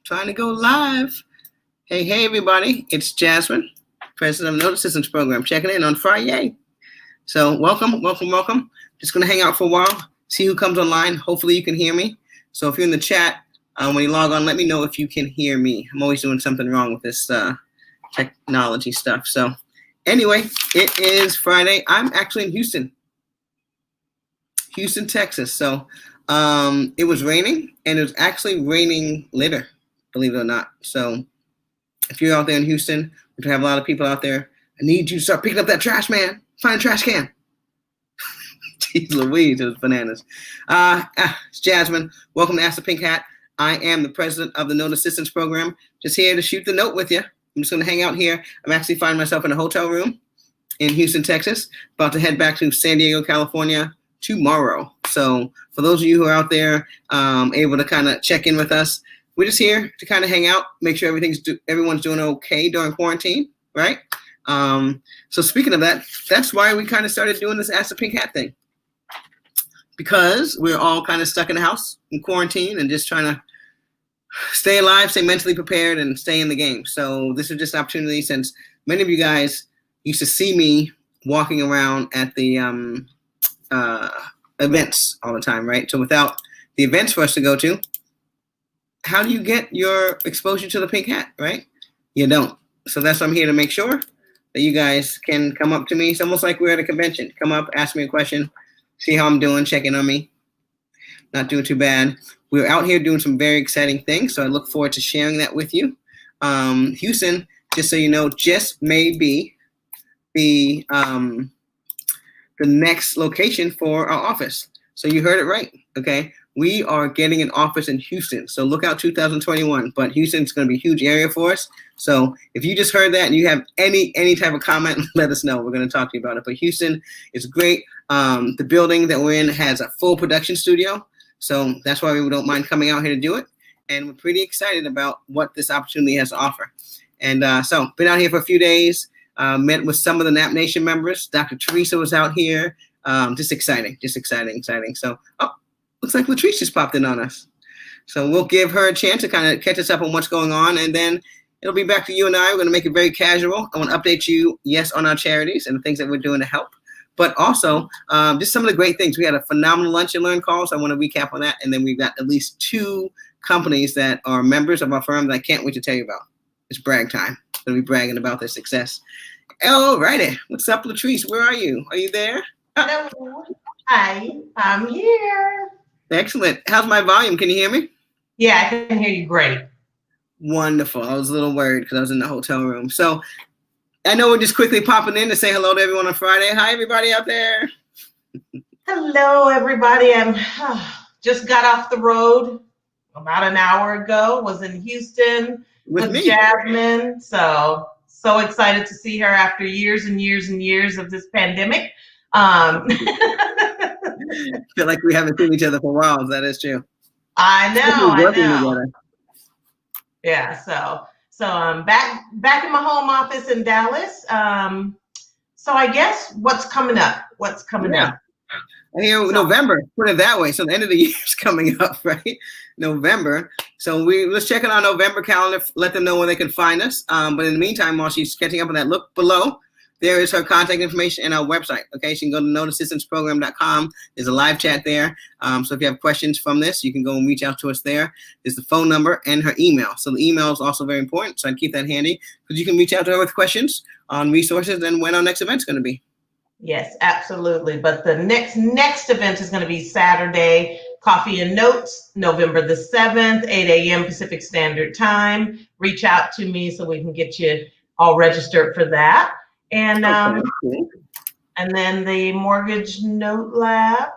Trying to go live. Hey, everybody. It's Jasmine, president of the Note Assistance Program, checking in on Friday. So welcome. Just going to hang out for a while, see who comes online. Hopefully you can hear me. So if you're in the chat, when you log on, let me know if you can hear me. I'm always doing something wrong with this technology stuff. So anyway, it is Friday. I'm actually in Houston, Texas. So it was raining, and it was actually raining later, believe it or not. So if you're out there in Houston, we have a lot of people out there. I need you to start picking up that trash, man. Find a trash can. Jeez Louise, it was bananas. It's Jasmine. Welcome to Ask the Pink Hat. I am the president of the Note Assistance Program. Just here to shoot the note with you. I'm just going to hang out here. I'm actually finding myself in a hotel room in Houston, Texas. About to head back to San Diego, California tomorrow. So for those of you who are out there able to kind of check in with us, we're just here to kind of hang out, make sure everyone's doing okay during quarantine, right? So speaking of that, that's why we kind of started doing this Ask the Pink Hat thing, because we're all kind of stuck in the house in quarantine and just trying to stay alive, stay mentally prepared, and stay in the game. So this is just an opportunity, since many of you guys used to see me walking around at the events all the time, right? So without the events for us to go to, how do you get your exposure to the pink hat, right? You don't. So that's why I'm here to make sure that you guys can come up to me. It's almost like we're at a convention. Come up, ask me a question, see how I'm doing, check in on me. Not doing too bad. We're out here doing some very exciting things, so I look forward to sharing that with you. Houston, just so you know, just may be the next location for our office. So you heard it right, okay? We are getting an office in Houston, so look out 2021. But Houston's going to be a huge area for us. So if you just heard that and you have any type of comment, let us know. We're going to talk to you about it. But Houston is great. The building that we're in has a full production studio, so that's why we don't mind coming out here to do it. And we're pretty excited about what this opportunity has to offer. And so been out here for a few days, met with some of the Nap Nation members. Dr. Teresa was out here. Just exciting. So, looks like Latrice just popped in on us. So we'll give her a chance to kind of catch us up on what's going on, and then it'll be back to you and I. We're going to make it very casual. I want to update you, yes, on our charities and the things that we're doing to help, but also just some of the great things. We had a phenomenal Lunch and Learn call, so I want to recap on that. And then we've got at least 2 companies that are members of our firm that I can't wait to tell you about. It's brag time. I'm going to be bragging about their success. All righty. What's up, Latrice? Where are you? Are you there? Hello. Hi, I'm here. Excellent. How's my volume? Can you hear me? Yeah, I can hear you great. Wonderful. I was a little worried because I was in the hotel room. So I know we're just quickly popping in to say hello to everyone on Friday. Hi, everybody out there. Hello, everybody. I'm just got off the road about an hour ago. Was in Houston with Jasmine. So excited to see her after years and years and years of this pandemic. Feel like we haven't seen each other for a while. That is true. I know. Together. Yeah. So I'm back in my home office in Dallas. So I guess what's coming up? I hear November, put it that way. So the end of the year is coming up, right? November. So let's check on our November calendar, let them know where they can find us. But in the meantime, while she's catching up on that, look below. There is her contact information and our website. Okay, she can go to noteassistanceprogram.com. There's a live chat there. So if you have questions from this, you can go and reach out to us there. There's the phone number and her email. So the email is also very important. So I'd keep that handy, because you can reach out to her with questions on resources and when our next event's going to be. Yes, absolutely. But the next event is going to be Saturday, Coffee and Notes, November the 7th, 8 a.m. Pacific Standard Time. Reach out to me so we can get you all registered for that. And and then the Mortgage Note Lab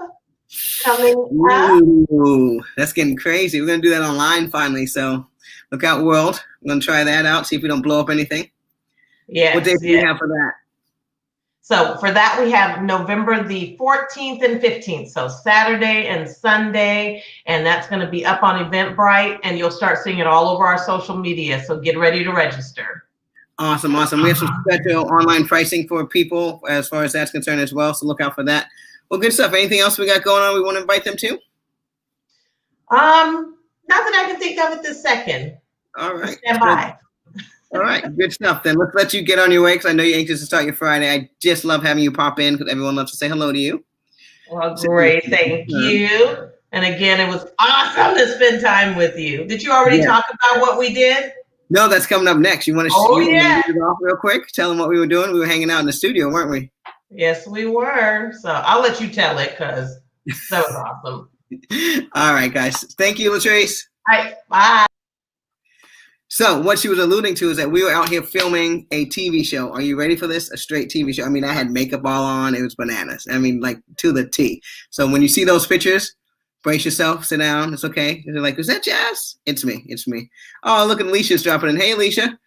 coming up. Ooh, that's getting crazy. We're going to do that online finally. So look out, world. We're going to try that out, see if we don't blow up anything. Yeah. What days do you have for that? So for that, we have November the 14th and 15th. So Saturday and Sunday. And that's going to be up on Eventbrite. And you'll start seeing it all over our social media. So get ready to register. Awesome. We have some special online pricing for people as far as that's concerned as well. So look out for that. Well, good stuff. Anything else we got going on we want to invite them to? Not that I can think of it this second. All right. Stand by. All right, good stuff. Then let's let you get on your way because I know you're anxious to start your Friday. I just love having you pop in because everyone loves to say hello to you. Well, great. Thank you. And again, it was awesome to spend time with you. Did you already talk about what we did? No, that's coming up next. You want to read it off real quick? Tell them what we were doing. We were hanging out in the studio, weren't we? Yes, we were. So I'll let you tell it because that was awesome. All right, guys. Thank you, Latrice. All right, bye. So what she was alluding to is that we were out here filming a TV show. Are you ready for this? A straight TV show. I mean, I had makeup all on. It was bananas. I mean, like to the T. So when you see those pictures, brace yourself, sit down. It's okay. You're like, is that Jazz? It's me. It's me. Oh, look at Alicia's dropping in. Hey, Alicia.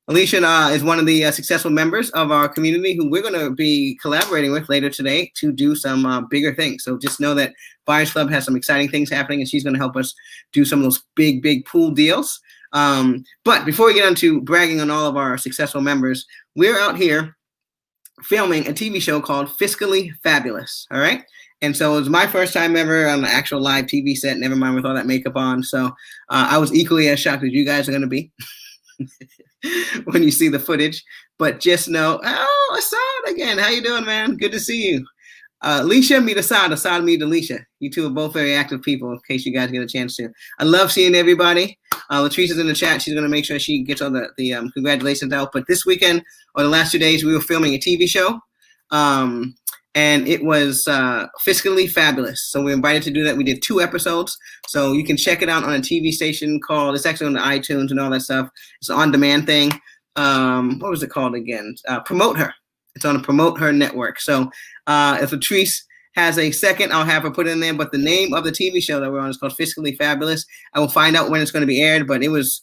Alicia is one of the successful members of our community who we're going to be collaborating with later today to do some bigger things. So just know that Buyers Club has some exciting things happening, and she's going to help us do some of those big pool deals. But before we get into bragging on all of our successful members, we're out here filming a TV show called Fiscally Fabulous. All right. And so it was my first time ever on the actual live TV set, never mind with all that makeup on. So I was equally as shocked as you guys are going to be when you see the footage. But just know, oh, Assad again. How you doing, man? Good to see you. Alicia, meet Assad. Assad, meet Alicia. You two are both very active people, in case you guys get a chance to. I love seeing everybody. Latrice is in the chat. She's going to make sure she gets all the congratulations out. But this weekend, or the last 2 days, we were filming a TV show. And it was Fiscally Fabulous. So we were invited to do that. We did 2 episodes. So you can check it out on a TV station called, it's actually on the iTunes and all that stuff. It's an on-demand thing. What was it called again? Promote Her. It's on a Promote Her network. So if Latrice has a second, I'll have her put it in there. But the name of the TV show that we're on is called Fiscally Fabulous. I will find out when it's going to be aired, but it was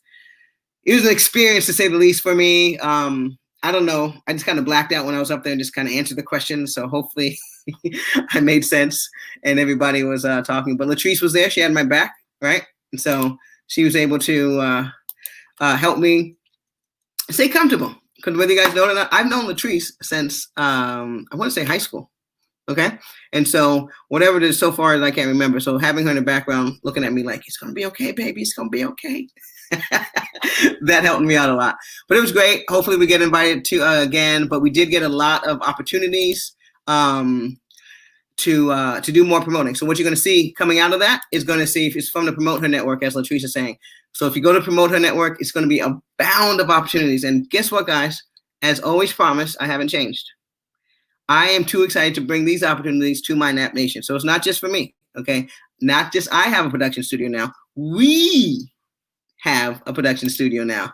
an experience to say the least for me. I don't know. I just kind of blacked out when I was up there and just kind of answered the questions. So hopefully I made sense and everybody was talking. But Latrice was there. She had my back, right? And so she was able to help me stay comfortable. Because whether you guys know it or not, I've known Latrice since, I want to say high school. Okay. And so whatever it is so far, I can't remember. So having her in the background looking at me like, it's going to be okay, baby. It's going to be okay. That helped me out a lot. But it was great. Hopefully we get invited to again. But we did get a lot of opportunities to do more promoting. So what you're going to see coming out of that is going to see if it's from the Promote Her Network, as Latrice is saying. So if you go to Promote Her Network, it's going to be a bound of opportunities. And guess what, guys? As always promised, I haven't changed. I am too excited to bring these opportunities to my Nap Nation. So it's not just for me, okay? Not just I have a production studio now. We have a production studio now.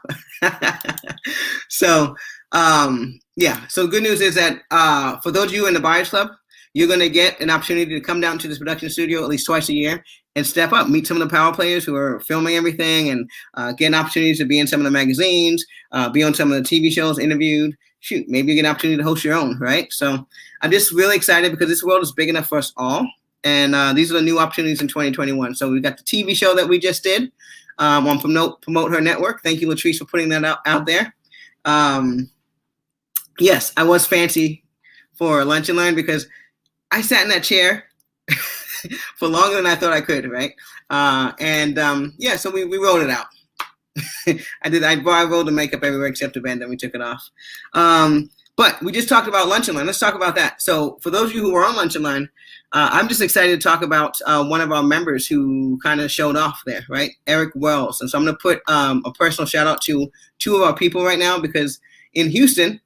So, yeah. So the good news is that for those of you in the Buyers Club, you're going to get an opportunity to come down to this production studio at least twice a year and step up, meet some of the power players who are filming everything and get opportunities to be in some of the magazines, be on some of the TV shows, interviewed. Shoot, maybe you get an opportunity to host your own, right? So I'm just really excited because this world is big enough for us all. And these are the new opportunities in 2021. So we've got the TV show that we just did on Promote Her Network. Thank you, Latrice, for putting that out there. Yes, I was fancy for Lunch and Learn because I sat in that chair for longer than I thought I could, right? Yeah, so we rolled it out. I rolled the makeup everywhere except the band, then we took it off. But we just talked about Lunch and Learn. Let's talk about that. So for those of you who were on Lunch and Learn, I'm just excited to talk about one of our members who kind of showed off there, right? Eric Wells. And so I'm going to put a personal shout out to 2 of our people right now because in Houston,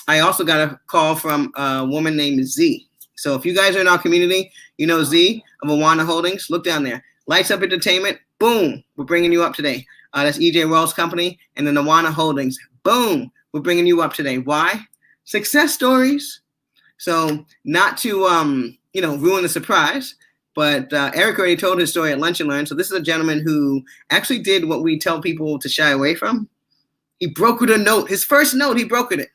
I also got a call from a woman named Z. So if you guys are in our community, you know Z of Awana Holdings, look down there. Lights Up Entertainment, boom, we're bringing you up today. That's EJ Wells' company. And then Awana Holdings, boom, we're bringing you up today. Why? Success stories. So not to, ruin the surprise, but Eric already told his story at Lunch and Learn. So this is a gentleman who actually did what we tell people to shy away from. He brokered a note. His first note, he brokered it.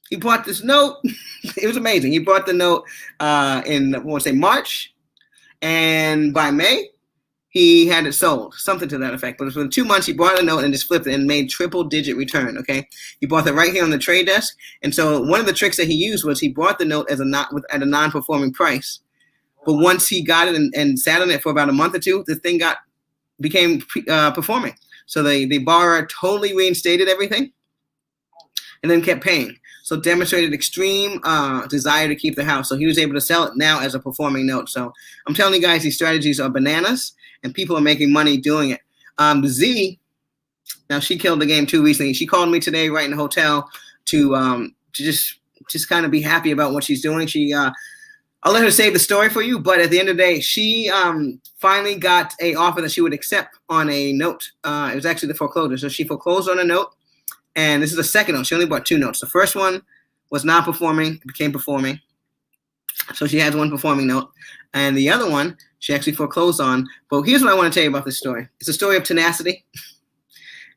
He bought this note. It was amazing. He bought the note in, March. And by May, he had it sold, something to that effect. But within 2 months, he bought a note and just flipped it and made triple-digit return, okay? He bought it right here on the trade desk. And so one of the tricks that he used was he bought the note at a non-performing price. But once he got it and sat on it for about a month or two, the thing got became performing. So the borrower totally reinstated everything and then kept paying. So demonstrated extreme desire to keep the house. So he was able to sell it now as a performing note. So I'm telling you guys, these strategies are bananas, and people are making money doing it. Z, now she killed the game too recently. She called me today right in the hotel to just kind of be happy about what she's doing. I'll let her save the story for you, but at the end of the day, she finally got an offer that she would accept on a note. It was actually the foreclosure. So she foreclosed on a note, and this is the second note. She only bought 2 notes. The first one was not performing, it became performing. So she has 1 performing note. And the other one, she actually foreclosed on. But here's what I want to tell you about this story. It's a story of tenacity.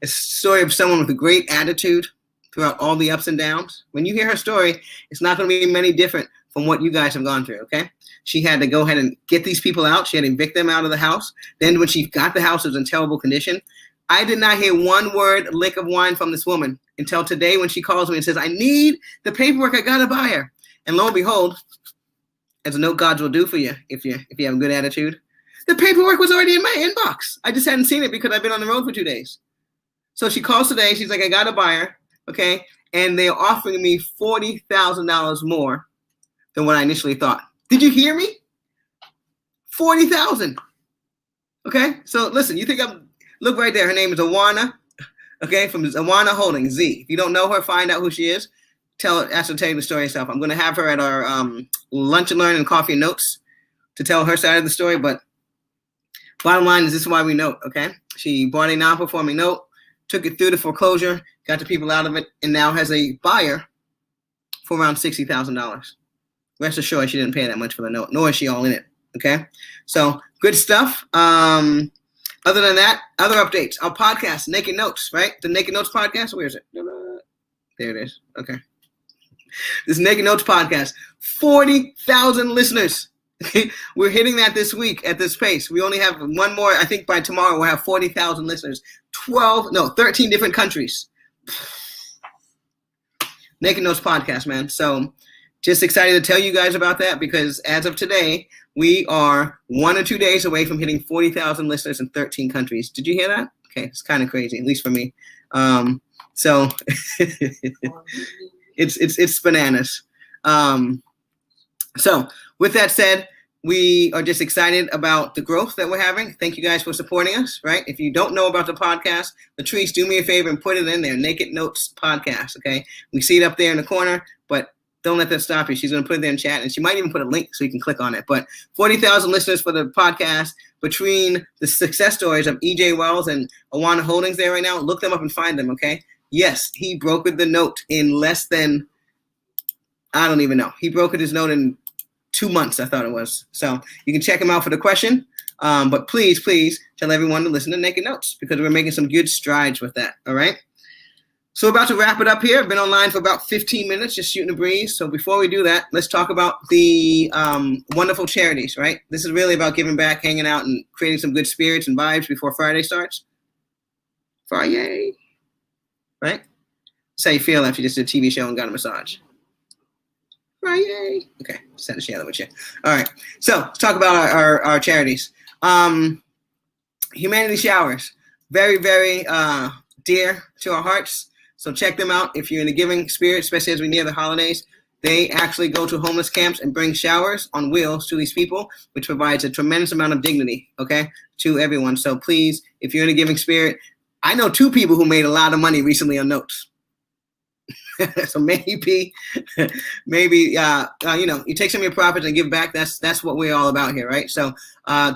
It's a story of someone with a great attitude throughout all the ups and downs. When you hear her story, it's not going to be many different from what you guys have gone through, okay? She had to go ahead and get these people out. She had to evict them out of the house. Then when she got the house, it was in terrible condition. I did not hear one word, lick of wine from this woman until today when she calls me and says, I need the paperwork. I got to buy her. And lo and behold, as a note gods will do for you if you have a good attitude, the paperwork was already in my inbox. I just hadn't seen it because I've been on the road for 2 days. So she calls today. She's like, I got to buy her, okay? And they're offering me $40,000 more than what I initially thought. Did you hear me? $40,000. Okay, so listen, you think look right there. Her name is Awana, okay, from Awana Holdings, Z. If you don't know her, find out who she is. Ask her to tell you the story herself. I'm going to have her at our lunch and learn and coffee and notes to tell her side of the story. But bottom line is this is why we note, okay? She bought a non-performing note, took it through the foreclosure, got the people out of it, and now has a buyer for around $60,000. Rest assured, she didn't pay that much for the note, nor is she all in it, okay? So good stuff. Other than that, other updates. Our podcast, Naked Notes, right? The Naked Notes podcast. Where is it? There it is. Okay. This Naked Notes podcast, 40,000 listeners. We're hitting that this week at this pace. We only have one more. I think by tomorrow we'll have 40,000 listeners. 13 different countries. Naked Notes podcast, man. So just excited to tell you guys about that because as of today, we are 1 or 2 days away from hitting 40,000 listeners in 13 countries. Did you hear that? Okay, it's kind of crazy, at least for me. So it's bananas. So with that said, we are just excited about the growth that we're having. Thank you guys for supporting us, right? If you don't know about the podcast, Latrice, do me a favor and put it in there, Naked Notes Podcast, okay? We see it up there in the corner, but don't let that stop you. She's going to put it there in chat, and she might even put a link so you can click on it. But 40,000 listeners for the podcast between the success stories of EJ Wells and Awana Holdings there right now. Look them up and find them, okay? Yes, he brokered the note in less than, I don't even know. He brokered his note in 2 months, I thought it was. So you can check him out for the question. But please tell everyone to listen to Naked Notes because we're making some good strides with that, all right? So we're about to wrap it up here. I've been online for about 15 minutes, just shooting a breeze. So before we do that, let's talk about the wonderful charities, right? This is really about giving back, hanging out, and creating some good spirits and vibes before Friday starts. Friday, right? That's how you feel after you just did a TV show and got a massage. Friday. Okay, just had to share that with you. All right, so let's talk about our charities. Humanity Showers, very, very dear to our hearts. So check them out if you're in the giving spirit, especially as we near the holidays. They actually go to homeless camps and bring showers on wheels to these people, which provides a tremendous amount of dignity, okay, to everyone. So please, if you're in a giving spirit, I know 2 people who made a lot of money recently on notes. So maybe, you take some of your profits and give back. That's what we're all about here, right? So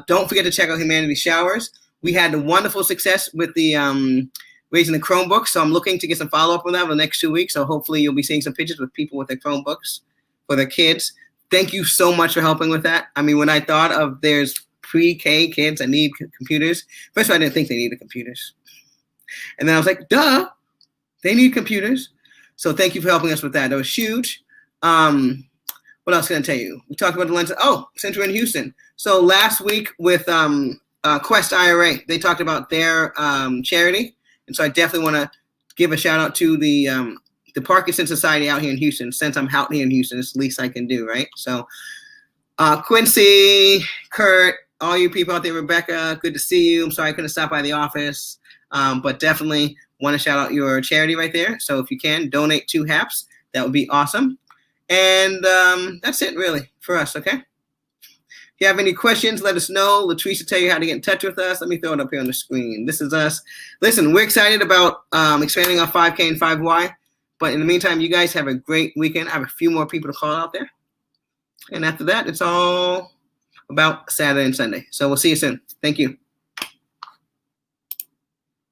don't forget to check out Humanity Showers. We had a wonderful success with the raising the Chromebooks. So I'm looking to get some follow-up on that over the next 2 weeks. So hopefully you'll be seeing some pictures with people with their Chromebooks for their kids. Thank you so much for helping with that. I mean, when I thought of there's pre-K kids that need computers, first of all, I didn't think they needed computers. And then I was like, duh, they need computers. So thank you for helping us with that. That was huge. What else can I tell you? We talked about the lens. Oh, since we're in Houston. So last week with Quest IRA, they talked about their charity. And so I definitely want to give a shout out to the Parkinson Society out here in Houston. Since I'm out here in Houston, it's the least I can do, right? So Quincy, Kurt, all you people out there, Rebecca, good to see you. I'm sorry I couldn't stop by the office, but definitely want to shout out your charity right there. So if you can, donate 2 haps. That would be awesome. And that's it, really, for us, okay? If you have any questions, let us know. Latrice will tell you how to get in touch with us. Let me throw it up here on the screen. This is us. Listen, we're excited about expanding our 5K and 5Y. But in the meantime, you guys have a great weekend. I have a few more people to call out there. And after that, it's all about Saturday and Sunday. So we'll see you soon. Thank you.